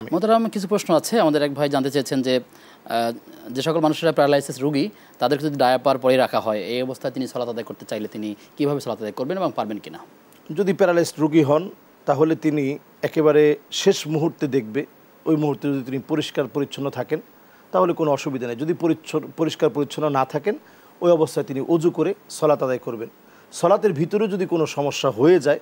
মোহতারাম, কিছু প্রশ্ন আছে। আমাদের এক ভাই জানতে চেয়েছেন যে যে সকল মানুষেরা প্যারালাইসিস রোগী তাদেরকে যদি ডায়াপার পরে রাখা হয়, এই অবস্থায় তিনি সালাত আদায় করতে চাইলে তিনি কীভাবে সালাত আদায় করবেন এবং পারবেন কিনা? যদি প্যারালাইসড রোগী হন তাহলে তিনি একেবারে শেষ মুহূর্তে দেখবে, ওই মুহূর্তে যদি তিনি পরিষ্কার পরিচ্ছন্ন থাকেন তাহলে কোনো অসুবিধা নেই। যদি পরিষ্কার পরিচ্ছন্ন না থাকেন ওই অবস্থায় তিনি ওযু করে সালাত আদায় করবেন। সালাতের ভিতরে যদি কোনো সমস্যা হয়ে যায়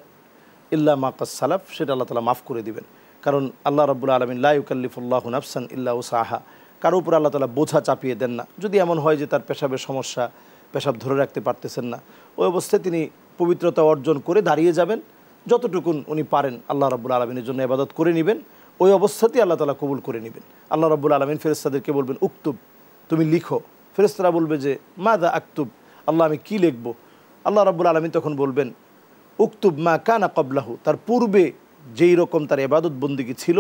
ইল্লা মা কাস সালাফ, সেটা আল্লাহ তাআলা মাফ করে দিবেন। কারণ আল্লাহ রাব্বুল আলামিন লা ইউকাল্লিফুল্লাহু নাফসান ইল্লা উসাহা, কারো উপর আল্লাহ তাআলা বোঝা চাপিয়ে দেন না। যদি এমন হয় যে তার পেশাবের সমস্যা, পেশাব ধরে রাখতে পারতেছেন না, ওই অবস্থায় তিনি পবিত্রতা অর্জন করে দাঁড়িয়ে যাবেন, যতটুকুন উনি পারেন আল্লাহ রাব্বুল আলামিনের জন্য ইবাদত করে নেবেন। ওই অবস্থাতেই আল্লাহ তাআলা কবুল করে নেবেন। আল্লাহ রাব্বুল আলামিন ফেরেশতাদেরকে বলবেন উক্তুব, তুমি লিখো। ফেরেশতারা বলবে যে মাযা আকতুব, আল্লাহ আমি কি লিখব? আল্লাহ রাব্বুল আলামিন তখন বলবেন উক্তুব মা কানা ক্বাবলাহু, তার পূর্বে যেই রকম তার ইবাদত বন্দেগী ছিল,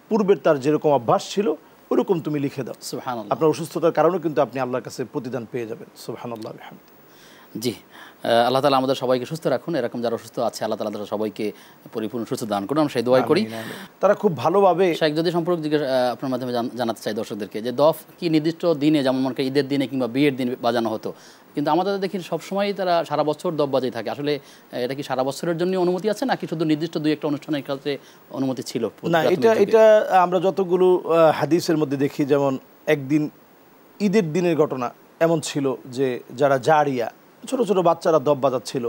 পূর্বের তার যেরকম অভ্যাস ছিল ওরকম তুমি লিখে দাও। সুবহানাল্লাহ। আপনার অসুস্থতার কারণেও কিন্তু আপনি আল্লাহর কাছে প্রতিদান পেয়ে যাবেন। সুবহানাল্লাহ ওয়া বিহামদিহি। জি, আল্লাহ তাআলা আমাদের সবাইকে সুস্থ রাখুন। এরকম যারা অসুস্থ আছে আল্লাহ তাআলা তাদের সবাইকে পরিপূর্ণ সুস্থ দান করুন, আমরা সেই দোয়াই করি। তারা খুব ভালোভাবে শাইখ যদি সম্পর্ক আপনার মাধ্যমে জানাতে চাই দর্শকদেরকে যে দফ কি নির্দিষ্ট দিনে, যেমন মনে করেন ঈদের দিনে কিংবা বিয়ের দিনে বাজানো হতো, কিন্তু আমাদের দেখি সবসময়ই তারা সারা বছর দফ বাজাই থাকে। আসলে এটা কি সারা বছরের জন্য অনুমতি আছে নাকি শুধু নির্দিষ্ট দুই একটা অনুষ্ঠানের ক্ষেত্রে অনুমতি ছিল? না, এটা আমরা যতগুলো হাদিসের মধ্যে দেখি, যেমন একদিন ঈদের দিনের ঘটনা এমন ছিল যে যারা জারিয়া ছোট ছোট বাচ্চারা দফ বাজাচ্ছিল,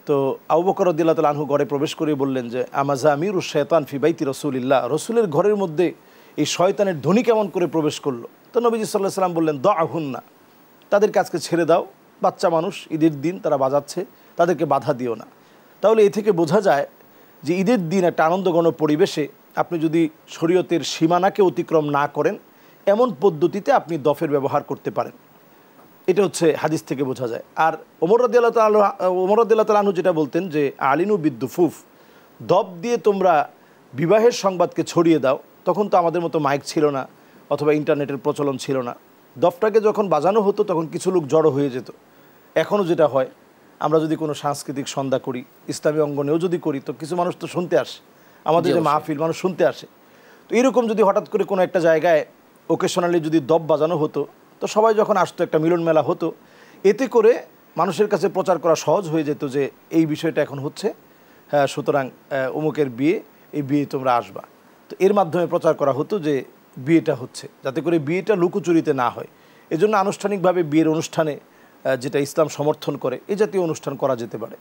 তো আবু বকর রাদিয়াল্লাহু তাআলা আনহু ঘরে প্রবেশ করে বললেন যে আমাজামিরুশ শায়তান ফি বাইতি রাসূলিল্লাহ, রসুলের ঘরের মধ্যে এই শয়তানের ধ্বনি কেমন করে প্রবেশ করলো? তো নবীজি সাল্লাল্লাহু আলাইহি ওয়াসাল্লাম বললেন দাহুন্না, তাদেরকে আজকে ছেড়ে দাও, বাচ্চা মানুষ, ঈদের দিন তারা বাজাচ্ছে, তাদেরকে বাধা দিও না। তাহলে এ থেকে বোঝা যায় যে ঈদের দিন একটা আনন্দঘন পরিবেশে আপনি যদি শরীয়তের সীমানাকে অতিক্রম না করেন এমন পদ্ধতিতে আপনি দফের ব্যবহার করতে পারেন। এটা হচ্ছে হাদিস থেকে বোঝা যায়। আর ওমর রাদিয়াল্লাহু তাআলা আনহু যেটা বলতেন যে আলিনু বিদ্দুফুফ, দফ দিয়ে তোমরা বিবাহের সংবাদকে ছড়িয়ে দাও। তখন তো আমাদের মতো মাইক ছিল না অথবা ইন্টারনেটের প্রচলন ছিল না। দফটাকে যখন বাজানো হতো তখন কিছু লোক জড়ো হয়ে যেত। এখনও যেটা হয়, আমরা যদি কোনো সাংস্কৃতিক সন্ধ্যা করি, ইসলামী অঙ্গনেও যদি করি, তো কিছু মানুষ তো শুনতে আসে, আমাদের যে মাহফিল, মানুষ শুনতে আসে। তো এরকম যদি হঠাৎ করে কোনো একটা জায়গায় ওকেশনালি যদি দফ বাজানো হতো, তো সবাই যখন আসতো একটা মিলন মেলা হতো, এতে করে মানুষের কাছে প্রচার করা সহজ হয়ে যেত যে এই বিষয়টা এখন হচ্ছে, হ্যাঁ সুতরাং অমুকের বিয়ে, এই বিয়ে তোমরা আসবা। তো এর মাধ্যমে প্রচার করা হতো যে বিয়েটা হচ্ছে, যাতে করে বিয়েটা লুকোচুরিতে না হয়। এজন্য আনুষ্ঠানিকভাবে বিয়ের অনুষ্ঠানে যেটা ইসলাম সমর্থন করে, এ জাতীয় অনুষ্ঠান করা যেতে পারে।